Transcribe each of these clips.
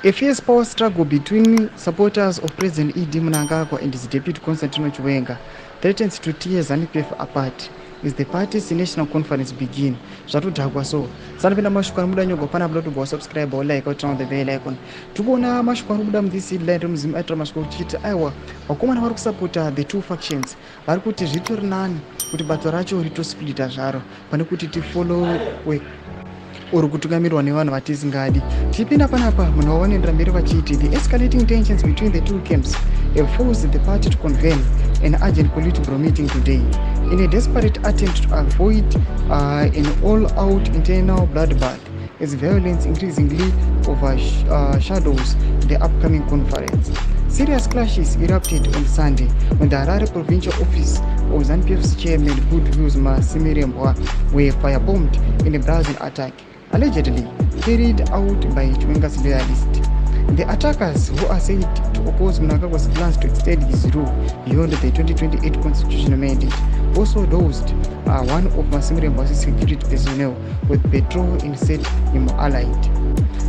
A fierce power struggle between supporters of President Idi Mnangagwa and his deputy Constantino Chiwenga threatens to tear ZANU-PF apart as the party's national conference begin. Zvatodhakwa so. Sanapinda mashoko ari muda nyogo pana buda tobva subscribe or like or turn on the bell icon. Tikuona mashoko ari muda mudhisi headline remuzimu atira mashoko uchiti aiwa vakomana vari kusapota the two factions vari kuti zvitori nani kuti bato racho ritosplita zvaro pane kuti tifollow uri kutungamirwa nevanhu vatisingadi. Tichipinda panapa munhu waonendera mberi vachiti the escalating tensions between the two camps have forced the party to convene an urgent political meeting today in a desperate attempt to avoid an all-out internal bloodbath as violence increasingly overshadows the upcoming conference. Serious clashes erupted on Sunday when the Harare provincial office of ZANU-PF's chairman Goodwill Masemerembwa were firebombed in a brazen attack, allegedly carried out by Chiwenga's loyalists. The attackers, who are said to oppose Mnangagwa's plans to extend his rule beyond the 2028 constitutional mandate, also dosed one of Masemerembwa's security personnel with petrol and set him alight.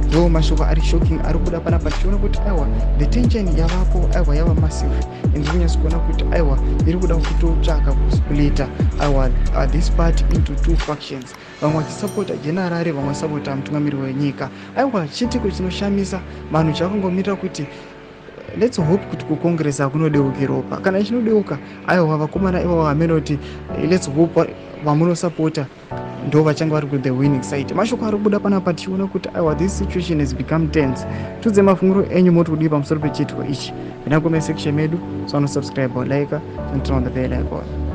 Though mashoko ari shocking ari kuda panapa tichiona kuti aiwa the tension yavapo aiwa yava massive and kunyasa kuona kuti aiwa iri kuda kutotsvaka kusplita aiwa this party into two factions, vamwe vachisapota generare vamwe vachisapota mutungamiri wenyika. Aiwa chitiko chinoshamisa vanhu chakungomirira kuti let's hope kuti kucongress hakunodeuke ropa kana chinodeuka aiwa vakomana ivo vamene kuti let's hope vamunosapota ndo vachange vari ku the winning side. Mashoko ari kubuda panapa tichiona kuti aiwa this situation has become tense. Tudze mafunguro enyu moti kudii pamusoro pechitiko ichi. Pina comment section medu, so subscribe or like and turn on the bell icon.